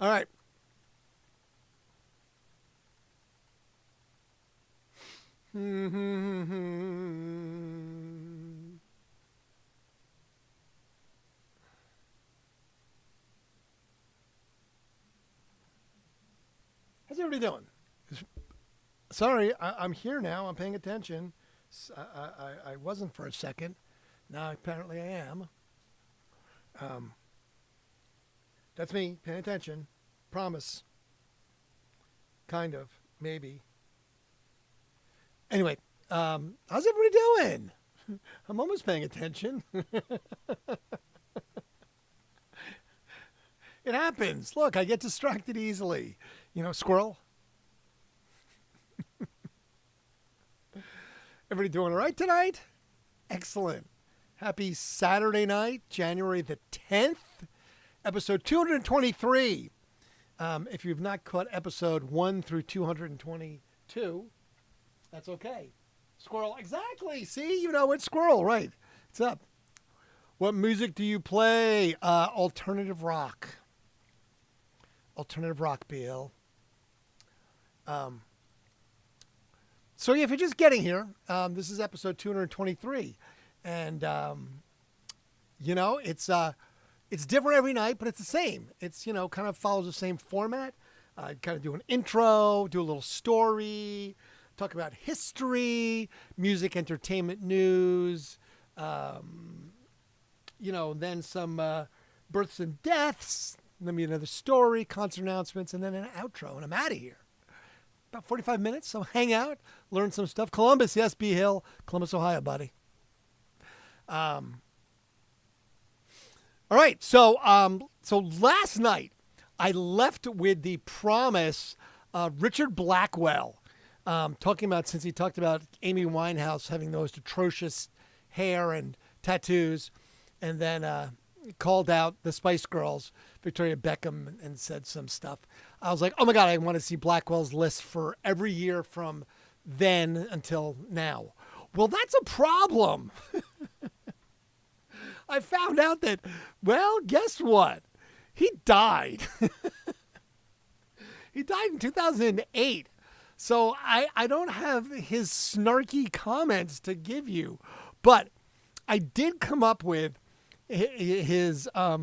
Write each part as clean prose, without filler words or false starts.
All right. How's everybody doing? Sorry, I'm here now. I'm paying attention. I wasn't for a second. Now apparently I am. That's me paying attention. Promise. Kind of. Maybe. Anyway, how's everybody doing? I'm almost paying attention. It happens. Look, I get distracted easily. You know, squirrel. Everybody doing all right tonight? Excellent. Happy Saturday night, January the 10th, episode 223. If you've not caught episode 1 through 222, that's okay. Squirrel, exactly. See, you know it's squirrel, right? What's up? What music do you play? Alternative rock. Alternative rock, BL. So if you're just getting here, this is episode 223. And, you know, it's different every night, but it's the same. It's, you know, kind of follows the same format. Kind of do an intro, do a little story, talk about history, music, entertainment news, you know, then some births and deaths, then maybe another story, concert announcements, and then an outro, and I'm out of here. About 45 minutes, so hang out, learn some stuff. Columbus, yes, B Hill, Columbus, Ohio, buddy. All right, so last night I left with the promise of Richard Blackwell talking about, since he talked about Amy Winehouse having those atrocious hair and tattoos, and then called out the Spice Girls, Victoria Beckham, and said some stuff. I was like, oh my God, I want to see Blackwell's list for every year from then until now. Well, that's a problem. I found out that, well, guess what? He died. He died in 2008. So I don't have his snarky comments to give you. But I did come up with his a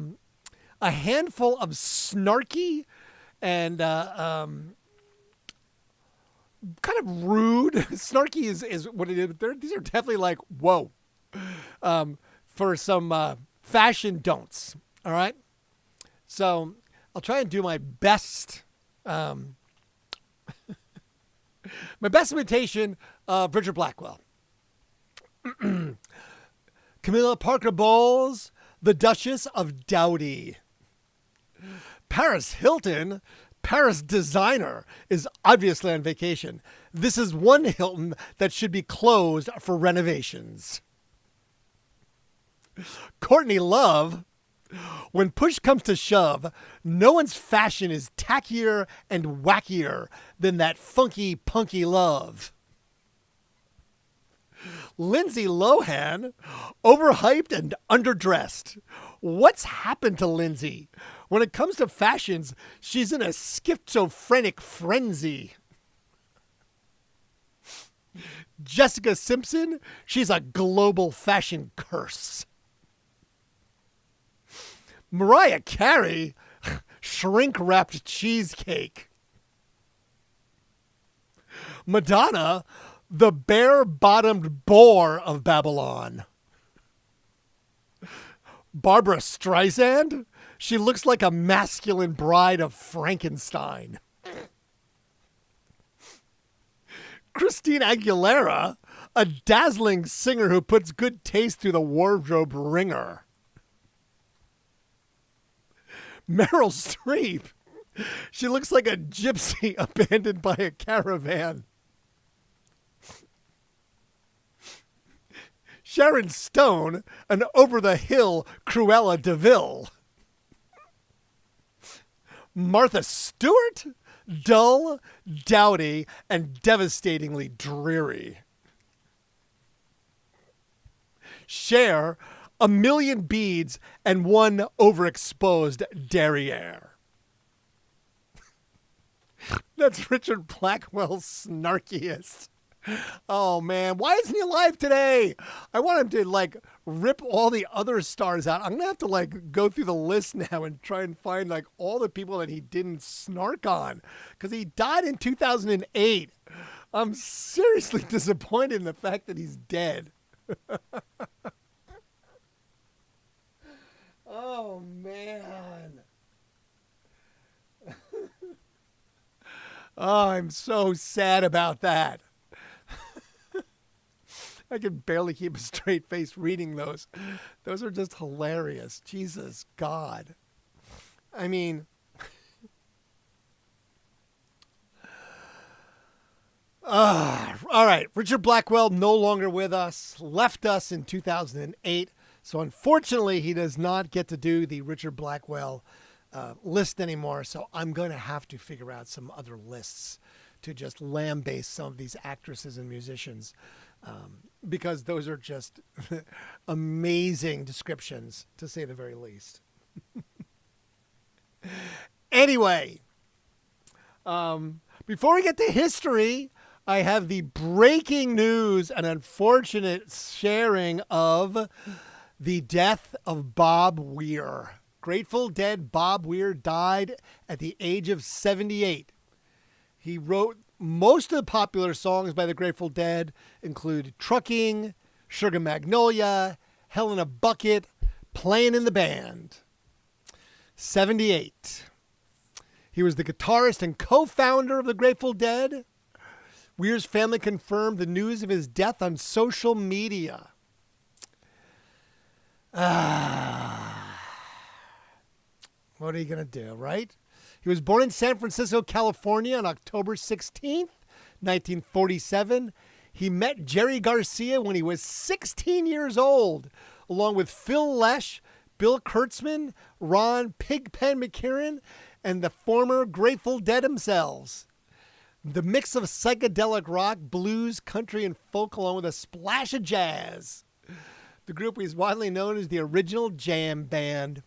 handful of snarky and kind of rude. Snarky is what it is. These are definitely like, whoa. For some fashion don'ts. All right. So I'll try and do my best. My best imitation of Richard Blackwell. Camilla Parker Bowles, the Duchess of Dowdy. Paris Hilton, Paris designer, is obviously on vacation. This is one Hilton that should be closed for renovations. Courtney Love, when push comes to shove, no one's fashion is tackier and wackier than that funky, punky Love. Lindsay Lohan, overhyped and underdressed. What's happened to Lindsay? When it comes to fashions, she's in a schizophrenic frenzy. Jessica Simpson, she's a global fashion curse. Mariah Carey, shrink-wrapped cheesecake. Madonna, the bare-bottomed boar of Babylon. Barbara Streisand, she looks like a masculine bride of Frankenstein. Christina Aguilera, a dazzling singer who puts good taste through the wardrobe ringer. Meryl Streep, she looks like a gypsy abandoned by a caravan. Sharon Stone, an over-the-hill Cruella de Vil. Martha Stewart, dull, dowdy, and devastatingly dreary. Cher, a million beads and one overexposed derriere. That's Richard Blackwell's snarkiest. Oh man, why isn't he alive today? I want him to like rip all the other stars out. I'm gonna have to like go through the list now and try and find like all the people that he didn't snark on, because he died in 2008. I'm seriously disappointed in the fact that he's dead. Oh man. Oh, I'm so sad about that. I can barely keep a straight face reading those. Those are just hilarious. Jesus God. I mean, all right. Richard Blackwell no longer with us, left us in 2008. So unfortunately, he does not get to do the Richard Blackwell list anymore. So I'm going to have to figure out some other lists to just lambaste some of these actresses and musicians. Because those are just amazing descriptions, to say the very least. Anyway, before we get to history, I have the breaking news, an unfortunate sharing of the death of Bob Weir. Grateful Dead Bob Weir died at the age of 78. He wrote most of the popular songs by the Grateful Dead, include Trucking, Sugar Magnolia, Hell in a Bucket, Playing in the Band. 78. He was the guitarist and co-founder of the Grateful Dead. Weir's family confirmed the news of his death on social media. What are you going to do, right? He was born in San Francisco, California on October 16th, 1947. He met Jerry Garcia when he was 16 years old, along with Phil Lesh, Bill Kurtzman, Ron Pigpen McKiernan, and the former Grateful Dead themselves. The mix of psychedelic rock, blues, country, and folk, along with a splash of jazz. The group is widely known as the original jam band.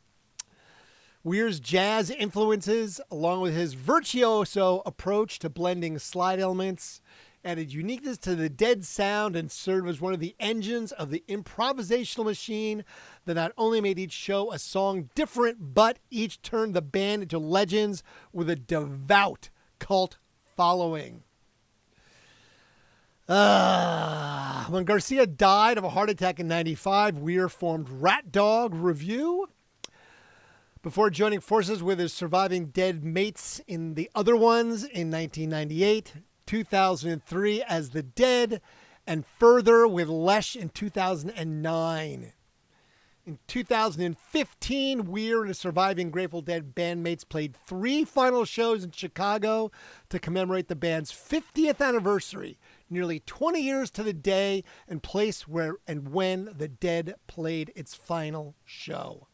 Weir's jazz influences, along with his virtuoso approach to blending slide elements, added uniqueness to the Dead sound and served as one of the engines of the improvisational machine that not only made each show a song different, but each turned the band into legends with a devout cult following. When Garcia died of a heart attack in 95, Weir formed Rat Dog Review before joining forces with his surviving Dead mates in the Other Ones in 1998, 2003 as the Dead, and further with Lesh in 2009. In 2015, Weir and his surviving Grateful Dead bandmates played 3 final shows in Chicago to commemorate the band's 50th anniversary, nearly 20 years to the day and place where and when the Dead played its final show.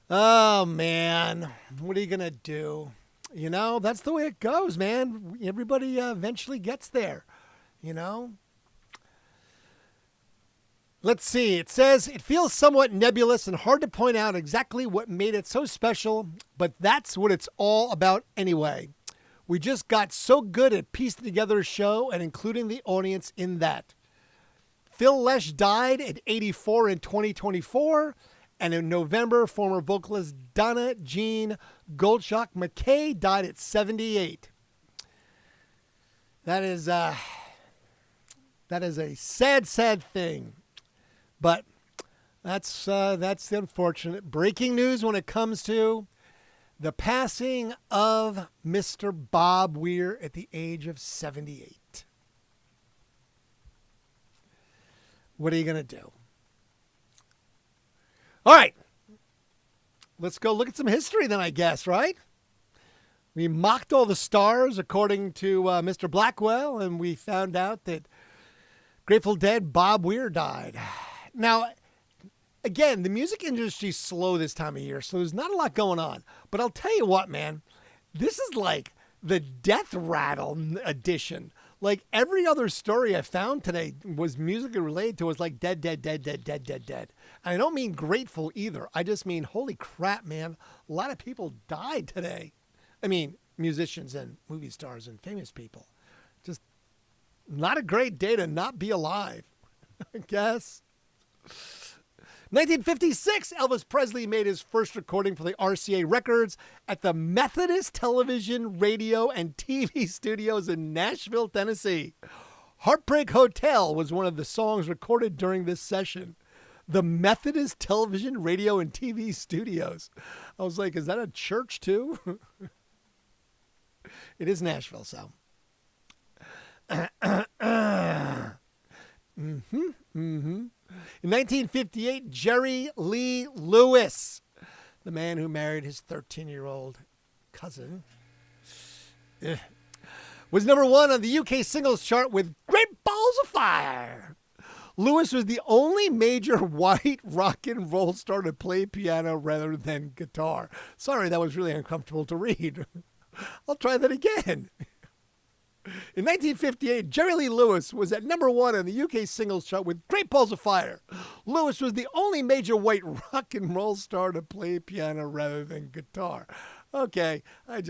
Oh, man. What are you going to do? You know, that's the way it goes, man. Everybody eventually gets there, you know? Let's see. It says, it feels somewhat nebulous and hard to point out exactly what made it so special, but that's what it's all about anyway. We just got so good at piecing together a show and including the audience in that. Phil Lesh died at 84 in 2024. And in November, former vocalist Donna Jean Goldschach McKay died at 78. That is a sad, sad thing. But that's the unfortunate breaking news when it comes to the passing of Mr. Bob Weir at the age of 78. What are you going to do? All right, let's go look at some history then, I guess, right? We mocked all the stars according to Mr. Blackwell, and we found out that Grateful Dead Bob Weir died. Now, again, the music industry's slow this time of year, so there's not a lot going on. But I'll tell you what, man, this is like the death rattle edition. Like every other story I found today was musically related to was like dead. And I don't mean grateful either. I just mean, holy crap, man. A lot of people died today. I mean, musicians and movie stars and famous people. Just not a great day to not be alive, I guess. 1956, Elvis Presley made his first recording for the RCA Records at the Methodist Television, Radio, and TV studios in Nashville, Tennessee. Heartbreak Hotel was one of the songs recorded during this session. The Methodist Television, Radio, and TV studios. I was like, is that a church too? It is Nashville, so. In 1958, Jerry Lee Lewis, the man who married his 13-year-old cousin, was number 1 on the UK singles chart with Great Balls of Fire. Lewis was the only major white rock and roll star to play piano rather than guitar. Sorry, that was really uncomfortable to read. I'll try that again. In 1958, Jerry Lee Lewis was at number 1 on the UK singles chart with Great Balls of Fire. Lewis was the only major white rock and roll star to play piano rather than guitar. Okay, I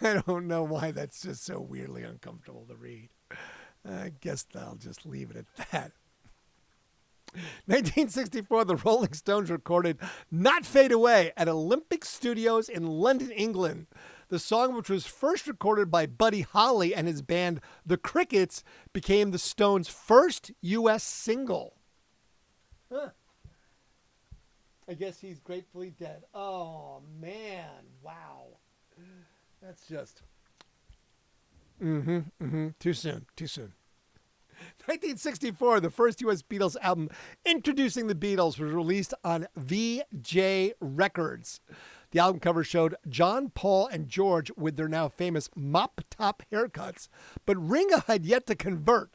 don't know why that's just so weirdly uncomfortable to read. I guess I'll just leave it at that. 1964, the Rolling Stones recorded Not Fade Away at Olympic Studios in London, England. The song, which was first recorded by Buddy Holly and his band The Crickets, became the Stones' first U.S. single. Huh. I guess he's gratefully dead. Oh, man. Wow. That's just... Too soon. 1964, the first U.S. Beatles album introducing the Beatles was released on VJ Records. The album cover showed John, Paul, and George with their now famous mop-top haircuts, but Ringo had yet to convert.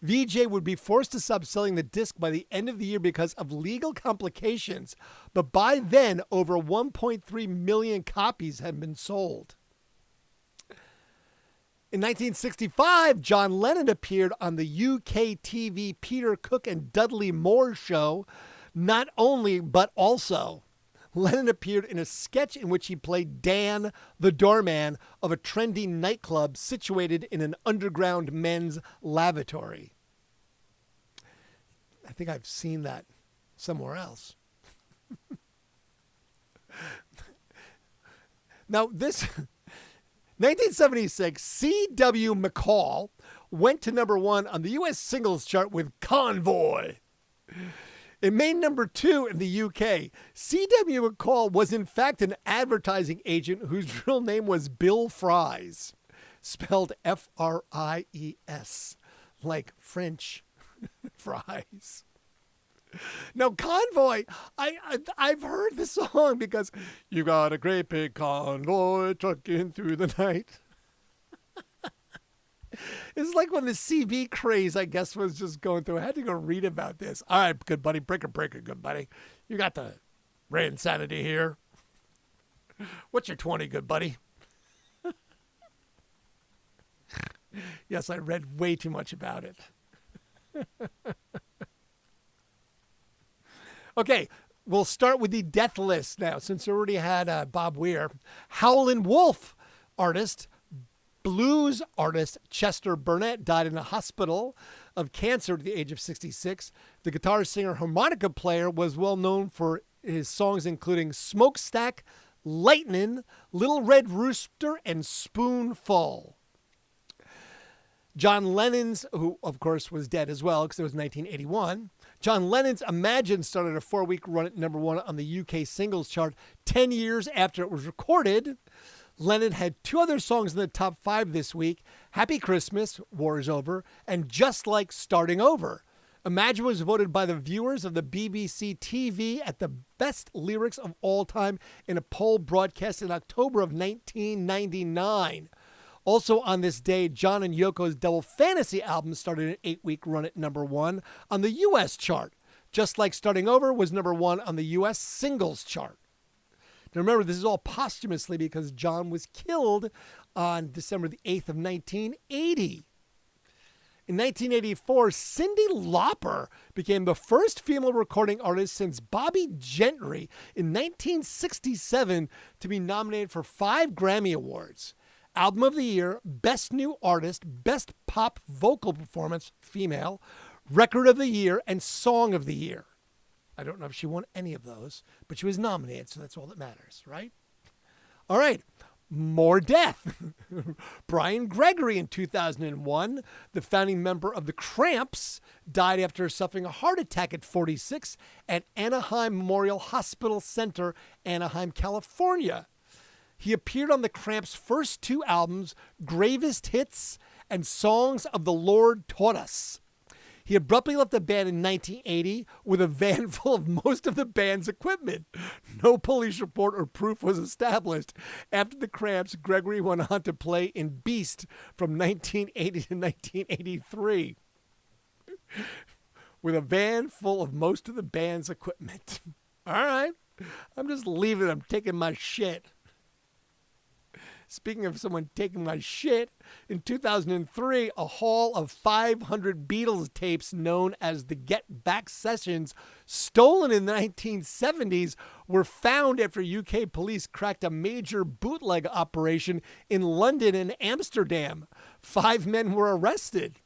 VJ would be forced to stop selling the disc by the end of the year because of legal complications, but by then, over 1.3 million copies had been sold. In 1965, John Lennon appeared on the UK TV Peter Cook and Dudley Moore show. Not only, but also, Lennon appeared in a sketch in which he played Dan, the doorman of a trendy nightclub situated in an underground men's lavatory. I think I've seen that somewhere else. Now, this... 1976, C.W. McCall went to number 1 on the U.S. singles chart with Convoy. It made number 2 in the UK. C.W. McCall was in fact an advertising agent whose real name was Bill Fries, spelled F-R-I-E-S, like French fries. Now, Convoy, I've heard the song because you got a great big convoy trucking through the night. It's like when the CB craze, I guess, was just going through. I had to go read about this. All right, good buddy, breaker, good buddy. You got the Randsanity here. What's your 20, good buddy? Yes, I read way too much about it. Okay, we'll start with the death list now, since we already had Bob Weir. Howlin' Wolf artist, blues artist Chester Burnett died in a hospital of cancer at the age of 66. The guitar singer, harmonica player, was well known for his songs including Smokestack, Lightnin', Little Red Rooster, and Spoonful. John Lennon's, who of course was dead as well because it was 1981. John Lennon's Imagine started a 4-week run at number 1 on the UK singles chart 10 years after it was recorded. Lennon had 2 other songs in the top 5 this week, Happy Christmas, War is Over, and Just Like Starting Over. Imagine was voted by the viewers of the BBC TV at the best lyrics of all time in a poll broadcast in October of 1999. Also on this day, John and Yoko's Double Fantasy album started an 8-week run at number 1 on the U.S. chart. Just Like Starting Over was number 1 on the U.S. singles chart. Now remember, this is all posthumously because John was killed on December the 8th of 1980. In 1984, Cyndi Lauper became the first female recording artist since Bobby Gentry in 1967 to be nominated for 5 Grammy Awards. Album of the Year, Best New Artist, Best Pop Vocal Performance, Female, Record of the Year, and Song of the Year. I don't know if she won any of those, but she was nominated, so that's all that matters, right? All right. More death. Brian Gregory in 2001, the founding member of the Cramps, died after suffering a heart attack at 46 at Anaheim Memorial Hospital Center, Anaheim, California. He appeared on the Cramps' first 2 albums, Gravest Hits and Songs of the Lord Taught Us. He abruptly left the band in 1980 with a van full of most of the band's equipment. No police report or proof was established. After the Cramps, Gregory went on to play in Beast from 1980 to 1983 with a van full of most of the band's equipment. All right. I'm just leaving. I'm taking my shit. Speaking of someone taking my shit, in 2003, a haul of 500 Beatles tapes known as the Get Back Sessions, stolen in the 1970s, were found after UK police cracked a major bootleg operation in London and Amsterdam. 5 men were arrested.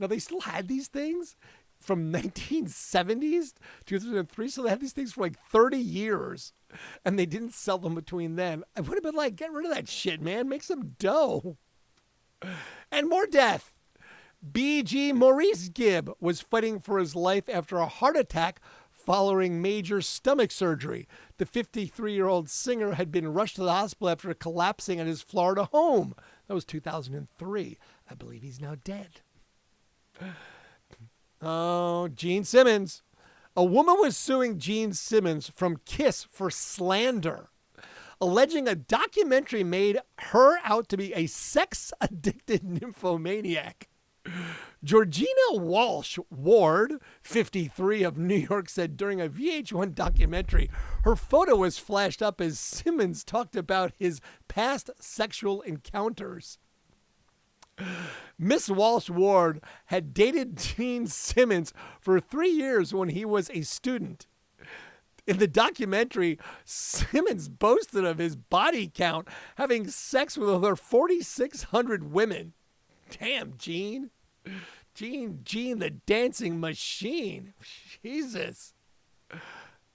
Now, they still had these things from 1970s to 2003, so they had these things for like 30 years. And they didn't sell them between then. I would have been like, get rid of that shit, man. Make some dough. And more death. B.G. Maurice Gibb was fighting for his life after a heart attack following major stomach surgery. The 53-year-old singer had been rushed to the hospital after collapsing at his Florida home. That was 2003. I believe he's now dead. Oh, Gene Simmons. A woman was suing Gene Simmons from Kiss for slander, alleging a documentary made her out to be a sex-addicted nymphomaniac. Georgina Walsh Ward, 53, of New York, said during a VH1 documentary, her photo was flashed up as Simmons talked about his past sexual encounters. Miss Walsh Ward had dated Gene Simmons for 3 years when he was a student. In the documentary, Simmons boasted of his body count, having sex with over 4,600 women. Damn, Gene. Gene, the dancing machine. Jesus.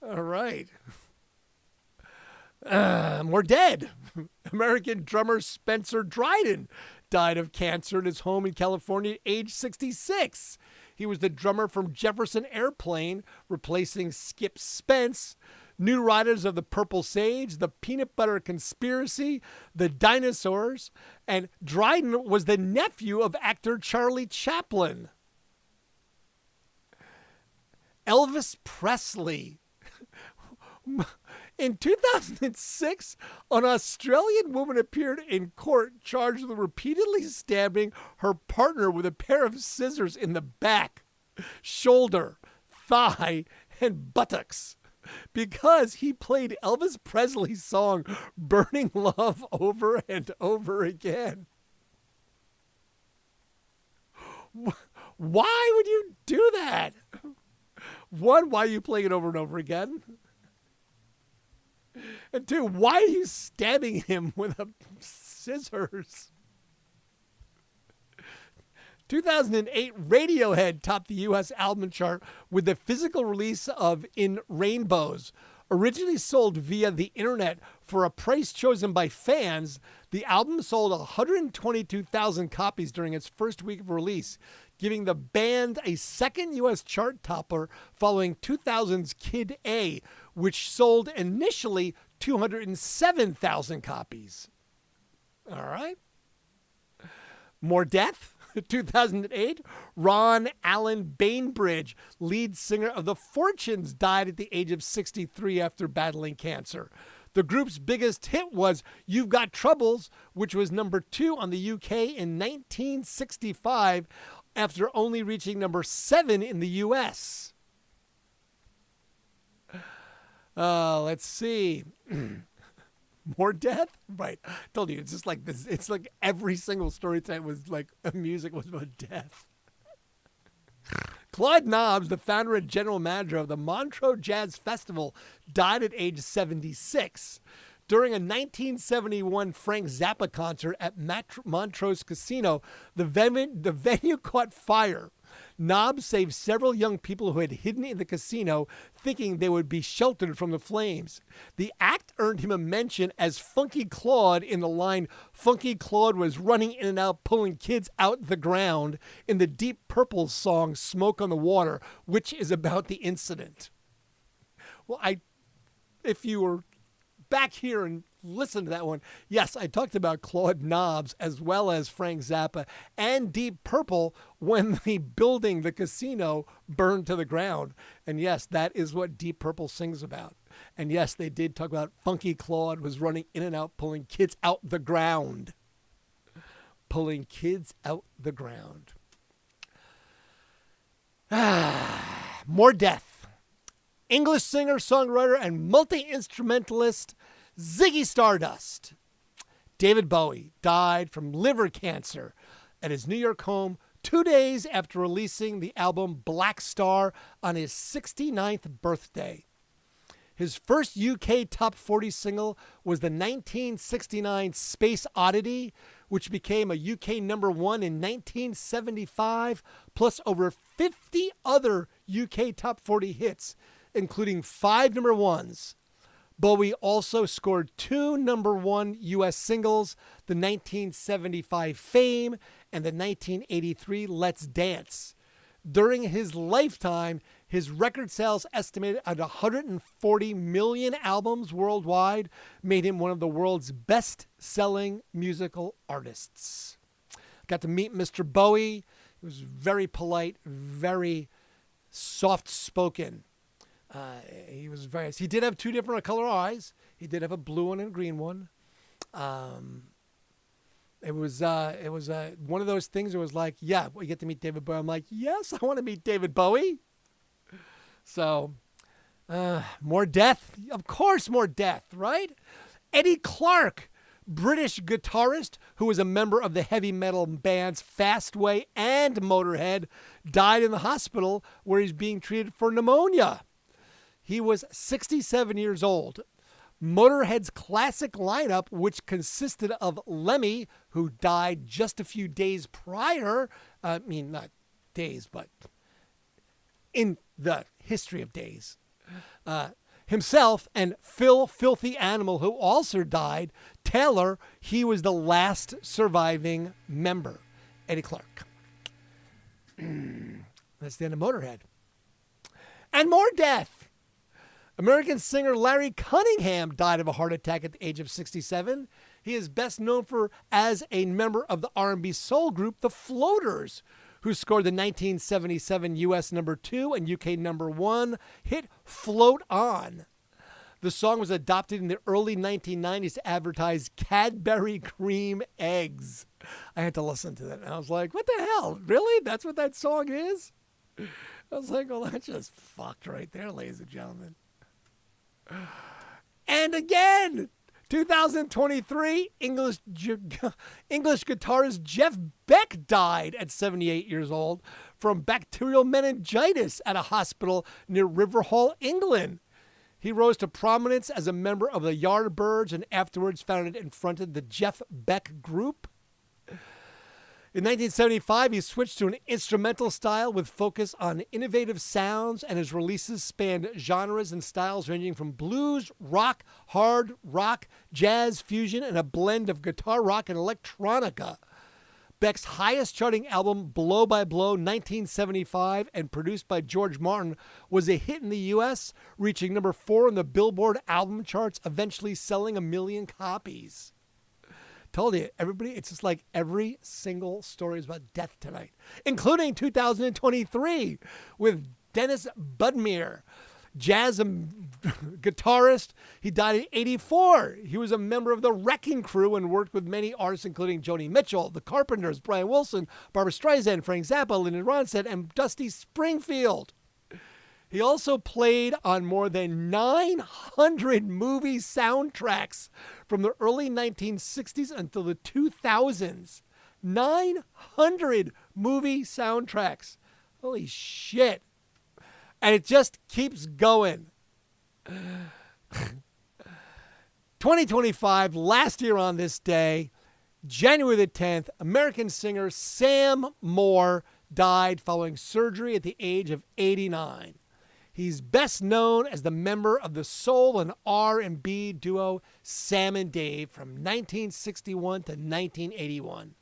All right. More dead. American drummer Spencer Dryden died of cancer in his home in California at age 66. He was the drummer from Jefferson Airplane, replacing Skip Spence, New Riders of the Purple Sage, the Peanut Butter Conspiracy, the Dinosaurs, and Dryden was the nephew of actor Charlie Chaplin. Elvis Presley. In 2006, an Australian woman appeared in court charged with repeatedly stabbing her partner with a pair of scissors in the back, shoulder, thigh, and buttocks because he played Elvis Presley's song Burning Love over and over again. Why would you do that? One, why are you playing it over and over again? And 2, why are you stabbing him with a scissors? 2008, Radiohead topped the U.S. album chart with the physical release of In Rainbows. Originally sold via the internet for a price chosen by fans, the album sold 122,000 copies during its first week of release, giving the band a second U.S. chart topper following 2000's Kid A, which sold initially 207,000 copies. All right. More death. 2008, Ron Allen Bainbridge, lead singer of The Fortunes, died at the age of 63 after battling cancer. The group's biggest hit was You've Got Troubles, which was number 2 on the UK in 1965 after only reaching number 7 in the US. Let's see. More death? Right. I told you, it's just like this. It's like every single story tonight was like music was about death. Claude Nobbs, the founder and general manager of the Montreux Jazz Festival, died at age 76. During a 1971 Frank Zappa concert at Montreux Casino, the venue caught fire. Nobbs saved several young people who had hidden in the casino, thinking they would be sheltered from the flames. The act earned him a mention as Funky Claude in the line, "Funky Claude was running in and out, pulling kids out the ground," in the Deep Purple song "Smoke on the Water," which is about the incident. Well, if you were back here and listen to that one, yes, I talked about Claude Nobbs as well as Frank Zappa and Deep Purple when the building, the casino, burned to the ground. And yes, that is what Deep Purple sings about. And yes, they did talk about Funky Claude was running in and out, pulling kids out the ground. Pulling kids out the ground. More death. English singer, songwriter, and multi-instrumentalist Ziggy Stardust. David Bowie died from liver cancer at his New York home 2 days after releasing the album Black Star on his 69th birthday. His first UK top 40 single was the 1969 Space Oddity, which became a UK number one in 1975, plus over 50 other UK top 40 hits, including 5 number ones. Bowie also scored 2 number one U.S. singles, the 1975 Fame and the 1983 Let's Dance. During his lifetime, his record sales, estimated at 140 million albums worldwide, made him one of the world's best-selling musical artists. Got to meet Mr. Bowie. He was very polite, very soft-spoken. He did have 2 different color eyes. He did have a blue one and a green one. It was one of those things that was like, yeah, we get to meet David Bowie. I'm like, yes, I want to meet David Bowie. So, more death. Of course, more death, right? Eddie Clarke, British guitarist who was a member of the heavy metal bands Fastway and Motorhead, died in the hospital where he's being treated for pneumonia. He was 67 years old. Motorhead's classic lineup, which consisted of Lemmy, who died just a few days prior, not days, but in the history of days, himself and Phil Filthy Animal, who also died. Taylor, he was the last surviving member. Eddie Clarke. That's the end of Motorhead. And more death. American singer Larry Cunningham died of a heart attack at the age of 67. He is best known as a member of the R&B soul group The Floaters, who scored the 1977 U.S. number 2 and UK number 1 hit Float On. The song was adopted in the early 1990s to advertise Cadbury cream eggs. I had to listen to that, and I was like, what the hell? Really? That's what that song is? I was like, well, that's just fucked right there, ladies and gentlemen. And again, 2023, English guitarist Jeff Beck died at 78 years old from bacterial meningitis at a hospital near Riverhall, England. He rose to prominence as a member of the Yardbirds and afterwards founded and fronted the Jeff Beck Group. In 1975, he switched to an instrumental style with focus on innovative sounds, and his releases spanned genres and styles ranging from blues, rock, hard rock, jazz, fusion, and a blend of guitar rock and electronica. Beck's highest charting album, Blow by Blow, 1975, and produced by George Martin, was a hit in the U.S., reaching number 4 on the Billboard album charts, eventually selling 1 million copies. Told you, everybody, it's just like every single story is about death tonight, including 2023 with Dennis Budmere, jazz guitarist. He died at 84. He was a member of the Wrecking Crew and worked with many artists, including Joni Mitchell, The Carpenters, Brian Wilson, Barbra Streisand, Frank Zappa, Lyndon Ronstadt, and Dusty Springfield. He also played on more than 900 movie soundtracks from the early 1960s until the 2000s. 900 movie soundtracks. Holy shit. And it just keeps going. 2025, last year on this day, January the 10th, American singer Sam Moore died following surgery at the age of 89. He's best known as the member of the soul and R&B duo Sam and Dave from 1961 to 1981.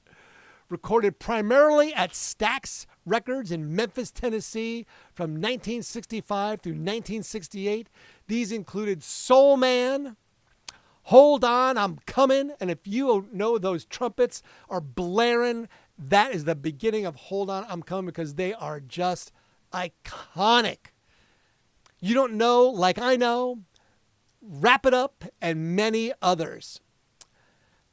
Recorded primarily at Stax Records in Memphis, Tennessee from 1965 through 1968. These included Soul Man, Hold On, I'm Coming, and if you know those trumpets are blaring, that is the beginning of Hold On, I'm Coming, because they are just iconic. You Don't Know Like I Know, Wrap It Up, and many others.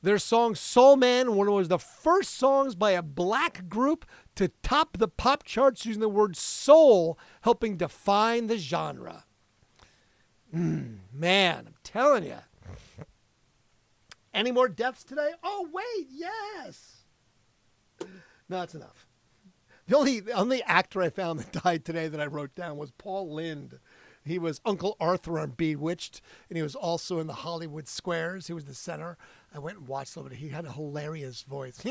Their song Soul Man was the first songs by a black group to top the pop charts using the word soul, helping define the genre. Man, I'm telling you. Any more deaths today? Oh, wait, yes. No, that's enough. The only actor I found that died today that I wrote down was Paul Lynde. He was Uncle Arthur on Bewitched, and he was also in the Hollywood Squares. He was the center. I went and watched a little bit. He had a hilarious voice.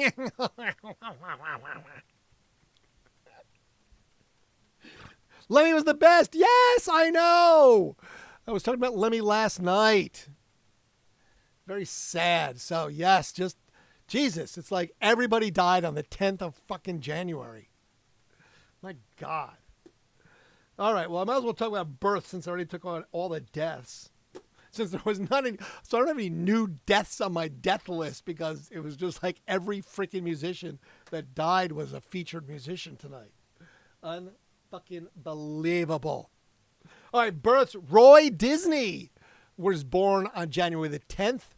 Lemmy was the best. Yes, I know. I was talking about Lemmy last night. Very sad. So, yes, just, Jesus, it's like everybody died on the 10th of fucking January. My God. All right, well, I might as well talk about births since I already took on all the deaths. Since there was not any, so I don't have any new deaths on my death list because it was just like every freaking musician that died was a featured musician tonight. Unfucking believable. All right, births. Roy Disney was born on January the 10th,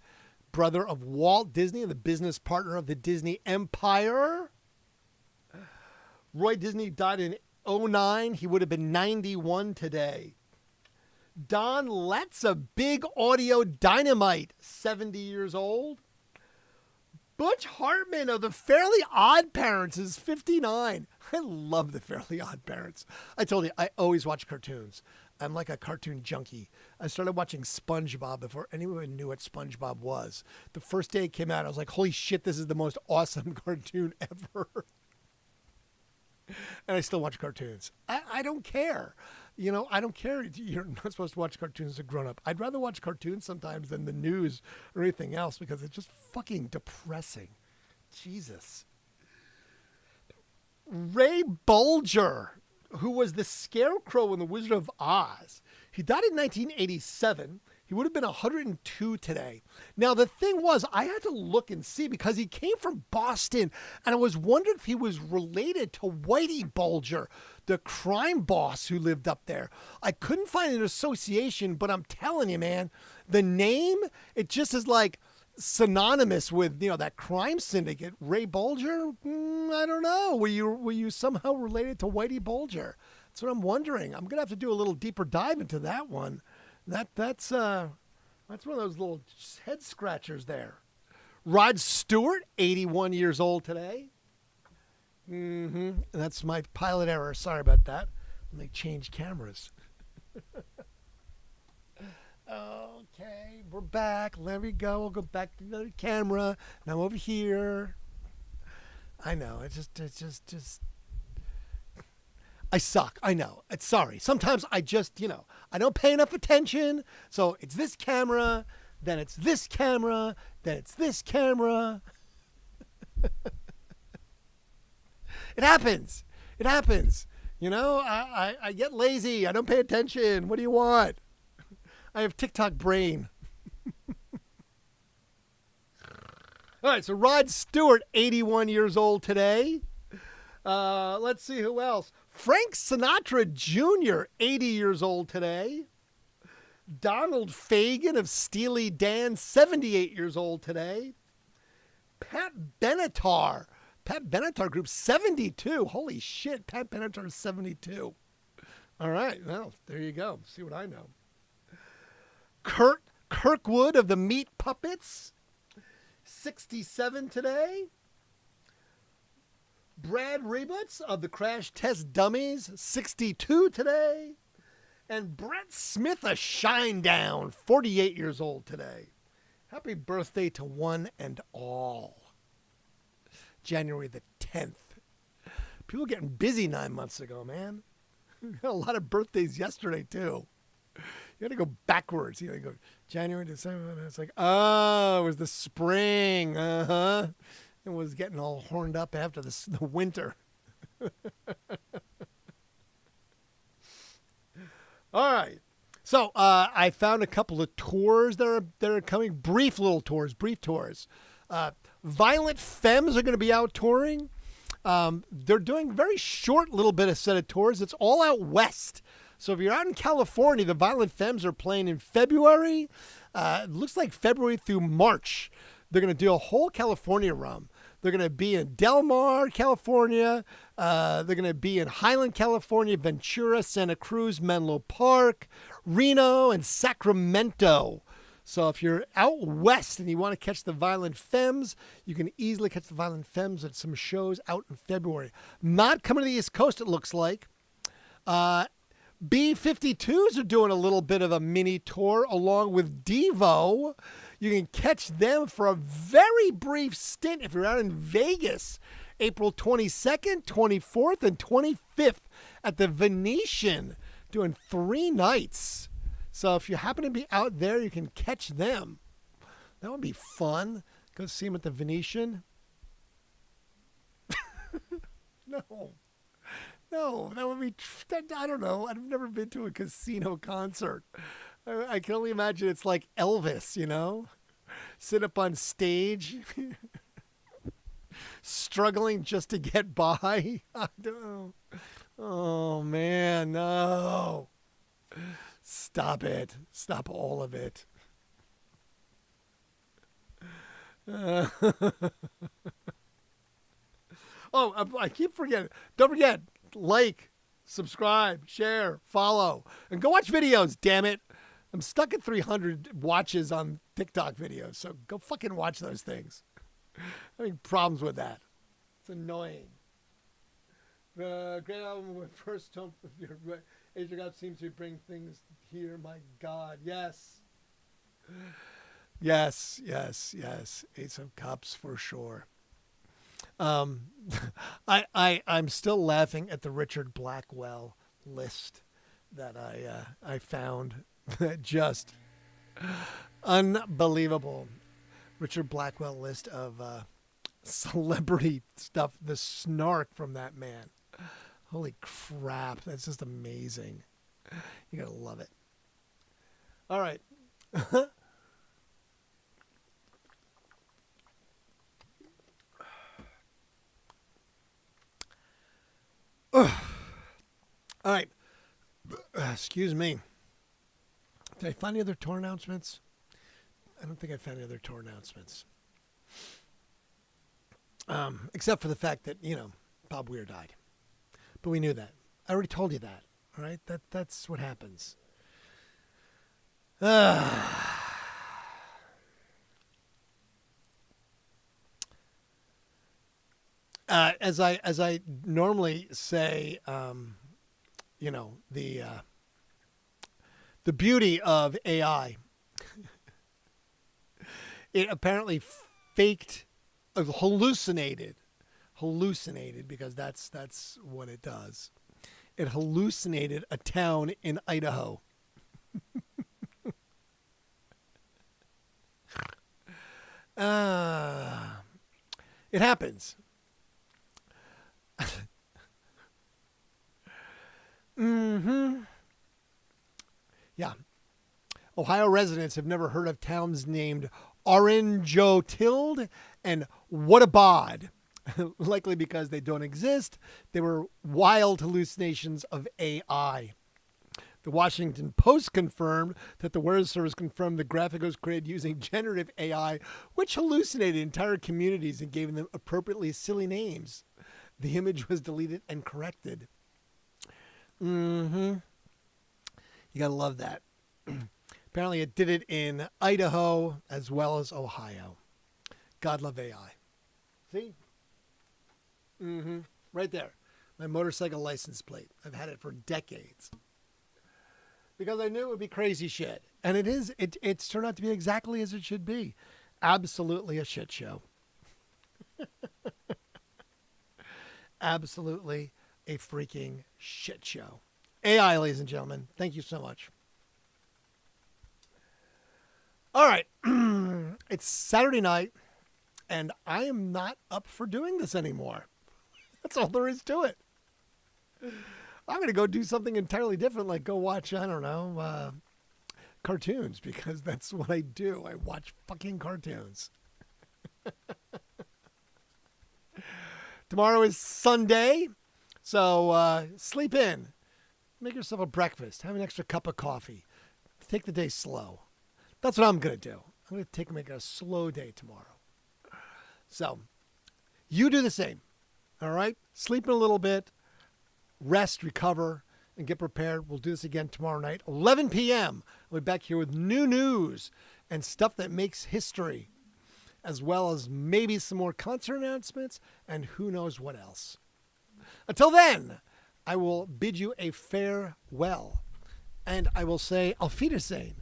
brother of Walt Disney and the business partner of the Disney Empire. Roy Disney died in 2009. He would have been 91 today. Don Letts, a big audio dynamite, 70 years old. Butch Hartman of the Fairly Odd Parents is 59. I love the Fairly Odd Parents. I told you, I always watch cartoons. I'm like a cartoon junkie. I started watching SpongeBob before anyone knew what SpongeBob was. The first day it came out, I was like, holy shit, this is the most awesome cartoon ever. And I still watch cartoons. I don't care. You know, I don't care. You're not supposed to watch cartoons as a grown-up. I'd rather watch cartoons sometimes than the news or anything else because it's just fucking depressing. Jesus. Ray Bolger, who was the Scarecrow in The Wizard of Oz. He died in 1987. He would have been 102 today. Now, the thing was, I had to look and see because he came from Boston, and I was wondering if he was related to Whitey Bulger, the crime boss who lived up there. I couldn't find an association, but I'm telling you, man, the name, it just is like synonymous with, you know, that crime syndicate. Ray Bulger? I don't know. Were you somehow related to Whitey Bulger? That's what I'm wondering. I'm going to have to do a little deeper dive into that one. That's one of those little head scratchers there. Rod Stewart, 81 years old today. That's my pilot error. Sorry about that. Let me change cameras. Okay, we're back. There we go. We'll go back to the other camera. Now over here. I know. It's just. I suck. I know. It's sorry. Sometimes I just, I don't pay enough attention. So it's this camera, then it's this camera, then it's this camera. It happens. It happens. I get lazy. I don't pay attention. What do you want? I have TikTok brain. All right. So Rod Stewart, 81 years old today. Let's see who else. Frank Sinatra Jr., 80 years old today. Donald Fagen of Steely Dan, 78 years old today. Pat Benatar Group, 72. Holy shit, Pat Benatar is 72. All right, well, there you go. See what I know. Kurt Kirkwood of the Meat Puppets, 67 today. Brad Rebutz of the Crash Test Dummies, 62 today. And Brett Smith of Shinedown, 48 years old today. Happy birthday to one and all. January the 10th. People getting busy 9 months ago, man. Had a lot of birthdays yesterday, too. You got to go backwards. You got to go January, December. And it's like, oh, it was the spring. Uh-huh. It was getting all horned up after the winter. All right. So I found a couple of tours that are coming. Brief tours. Violent Femmes are going to be out touring. They're doing very short little bit of set of tours. It's all out west. So if you're out in California, the Violent Femmes are playing in February. It looks like February through March. They're going to do a whole California run. They're going to be in Del Mar, California. They're going to be in Highland, California, Ventura, Santa Cruz, Menlo Park, Reno, and Sacramento. So if you're out west and you want to catch the Violent Femmes, you can easily catch the Violent Femmes at some shows out in February. Not coming to the East Coast, it looks like. B-52s are doing a little bit of a mini tour along with Devo. You can catch them for a very brief stint if you're out in Vegas, April 22nd, 24th, and 25th at the Venetian, doing 3 nights. So if you happen to be out there, you can catch them. That would be fun. Go see them at the Venetian. No, that would be, I don't know. I've never been to a casino concert. I can only imagine it's like Elvis, you know? Sit up on stage, struggling just to get by. I don't know. Oh, man, no. Stop it. Stop all of it. I keep forgetting. Don't forget, like, subscribe, share, follow, and go watch videos, damn it. I'm stuck at 300 watches on TikTok videos, so go fucking watch those things. Having problems with that. It's annoying. The great album with first tone of your Asia God seems to bring things here. My God, yes. Yes. Ace of Cups for sure. I'm still laughing at the Richard Blackwell list that I found. Just unbelievable. Richard Blackwell list of celebrity stuff. The snark from that man. Holy crap. That's just amazing. You gotta love it. All right. All right. Excuse me. Did I find any other tour announcements? I don't think I found any other tour announcements. Except for the fact that, Bob Weir died. But we knew that. I already told you that. All right? That's what happens. As I normally say, the beauty of AI, it apparently hallucinated because that's what it does. It hallucinated a town in Idaho. It happens. Yeah. Ohio residents have never heard of towns named Orangeotilde and Whatabod. Likely because they don't exist. They were wild hallucinations of AI. The Washington Post confirmed that the Weather Service confirmed the graphic was created using generative AI, which hallucinated entire communities and gave them appropriately silly names. The image was deleted and corrected. You gotta love that. Apparently it did it in Idaho as well as Ohio. God love AI. See? Mm-hmm. Right there. My motorcycle license plate. I've had it for decades. Because I knew it would be crazy shit. And it is. It's turned out to be exactly as it should be. Absolutely a shit show. Absolutely a freaking shit show. AI, ladies and gentlemen. Thank you so much. All right. It's Saturday night, and I am not up for doing this anymore. That's all there is to it. I'm going to go do something entirely different, like go watch, I don't know, cartoons, because that's what I do. I watch fucking cartoons. Tomorrow is Sunday, so sleep in. Make yourself a breakfast. Have an extra cup of coffee. Take the day slow. That's what I'm going to do. I'm going to make it a slow day tomorrow. So, you do the same. All right? Sleep in a little bit. Rest, recover, and get prepared. We'll do this again tomorrow night, 11 p.m. We'll be back here with new news and stuff that makes history, as well as maybe some more concert announcements and who knows what else. Until then, I will bid you a farewell. And I will say, Auf Wiedersehen.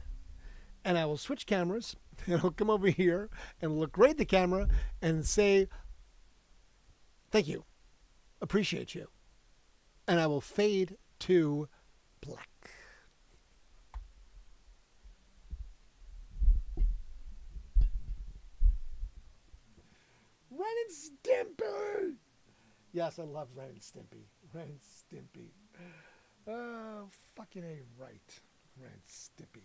And I will switch cameras, and I'll come over here and look right at the camera and say, thank you. Appreciate you. And I will fade to black. Ren and Stimpy! Yes, I love Ren and Stimpy. Ren and Stimpy. Oh, fucking A right. Ren and Stimpy.